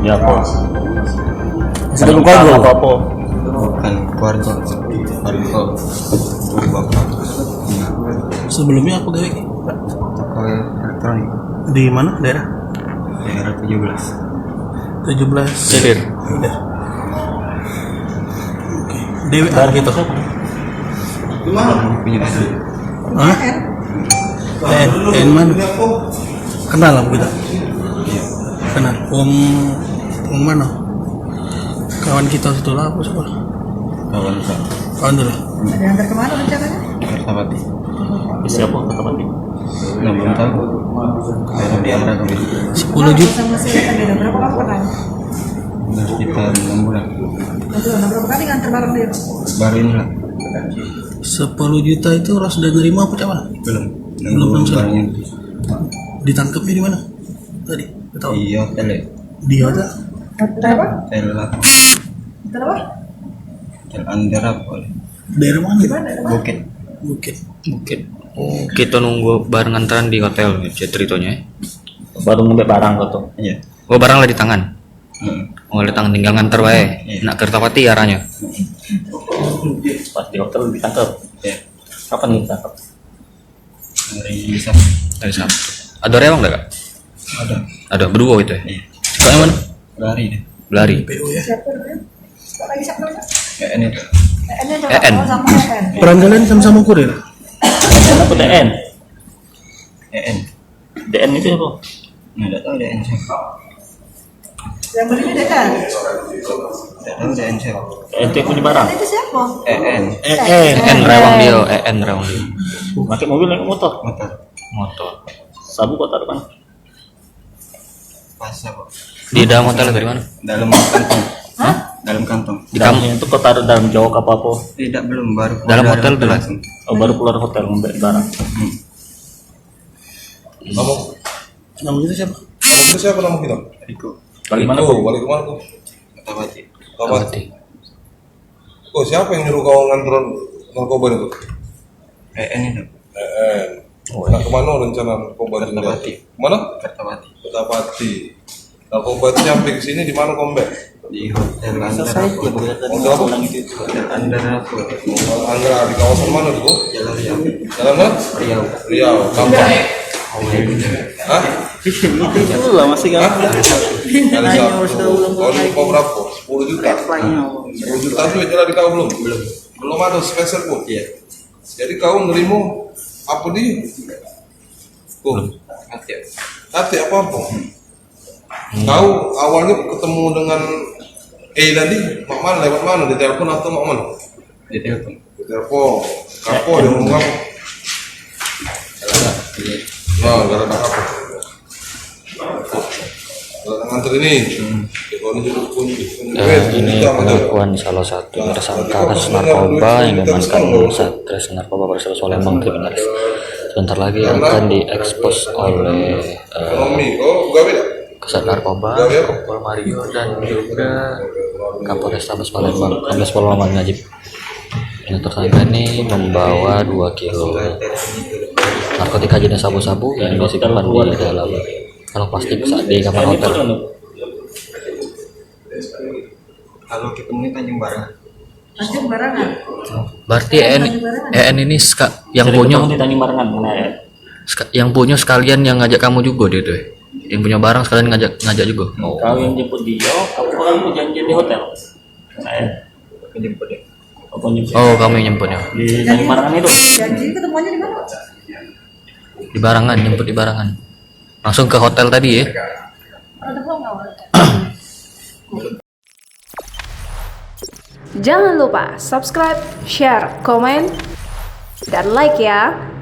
Ya bos. Sudah buka belum? Apa? Bukan keluarga bapak. Sebelumnya aku gawe Toko elektronik di mana daerah? daerah 17. 17 Cedir. Udah. Oke. DWA gitu. Punya asli. Hah? mana? Kenal lah kita. Iya. Kenal. Om mana? Kawan kita situ lah apa siapa? Kawan saya. Kawan dulu. Ada yang kemana rencananya? Kertapati. Siapa Kertapati? Belum tahu. Daerah daerah kami. 10 juta. Sama si Eta beda berapa lama pernah? Udah sekitar 6 bulan. Berapa kali nganter barang dia? Baru ini lah. 10 juta itu orang sudah nerima apa coba? Belum. Belum langsung. barangnya. Ditangkapnya di mana? Tadi. Tahu? Di hotel ya. Di hotel. Hotel apa? Hotel lah. Hotel apa? Hotel Andara boleh. Daerah mana? Bukit. Bukit. Mungkin. Oh, kita nunggu barang antaran di hotel ceritanya. Baru ngambil barang kau tuh. Iya. Oh, barang lah di tangan. Heeh. Oh, di tangan tinggal nganter wae. Iya. Nak Kertapati arahnya. Pas di hotel ditangkap. Iya. Kapan ditangkap? Hari Sabtu. Dari Sabtu. Ada rewang enggak, Kak? Ada. Ada berdua itu ya. Iya. Kau mana? Lari deh. Belari. PO ya. Siapa namanya? Kok lagi siapa namanya? Kayak ini. EN-nya coba EN. kalau sama EN. Peran kalian sama-sama kurir. Aku DN. EN. DN itu apa? Nggak tahu DN siapa. Yang beli ini kan? Nggak tahu DN siapa. Itu yang punya barang. Itu siapa? EN. EN rewang dia, EN rewang dia. Pakai mobil naik motor. Motor. Motor. Sabu kok taruh kan? Pas apa? Di dalam hotel dari mana? Dalam kantong. Hah? Dalam kantong. Di kamu itu kok taruh dalam jok apa apa? Tidak, belum, baru keluar Dalam dari hotel tuh lah. langsung. Oh, baru keluar hotel ngambil barang. Kamu, Nama kita siapa? kamu itu siapa nama kita? Riko. Balik mana Itu, kok? balik kemana tuh? Kertapati. Apa? Oh, siapa yang nyuruh kau nganter narkoba itu? EN itu. Oh, Nah, kemana rencana narkoba itu? Kertapati. Mana? Kertapati. Kertapati. Narkoba itu nyampe ke sini di mana kombek? Di hotel Andara. Hotel apa? Hotel Andara. Anggra di kawasan mana tuh? Jalan Riau. Jalan mana? Riau. Riau. Kampung. Hah? Itu lah masih Hah? Kali satu. Kau ini kau berapa? 10 juta. 10 juta itu jalan di kau belum? Belum. Belum ada spesial pun. Iya. Jadi kau nerimo apa di? Hati ya. Hati apa? Kau awalnya ketemu dengan tadi, mak mana lewat mana? Di telepon atau mak mana? Di telepon. Di telepon. Kapo dia ngomong apa? Iya. Nah, gara ada apa? Gara nganter ini. Kau ini juga kunci. ini pengakuan salah satu tersangka kasus narkoba yang diamankan Satres Narkoba Polres Lembang Kriminalis. Sebentar lagi akan diekspos oleh Ekonomi, kau gawe tak? Kasat Narkoba, Kompol Mario dan juga Kapolres Tabes Palembang, Kombes Pol Muhammad Najib. Yang tersangka ini membawa 2 kilo narkotika jenis sabu-sabu yang disimpan di dalam kantong plastik saat di kamar hotel. Kalau ketemu Tanjung Barat. Tanjung Barangan. Berarti EN ini yang punya di Tanjung Barangan yang punya sekalian yang ngajak kamu juga dia tuh. Yang punya barang sekalian ngajak juga. Oh. kau yang jemput dia kamu orang tuh janjian di hotel Penjemput dia. apa jemput Oh, kamu yang nyemputnya. di Tanjung Barangan itu Janji ketemuannya di mana? Di Barangan, nyemput di Barangan. Langsung ke hotel tadi ya. Ada belum awal? Jangan lupa subscribe, share, komen, dan like ya.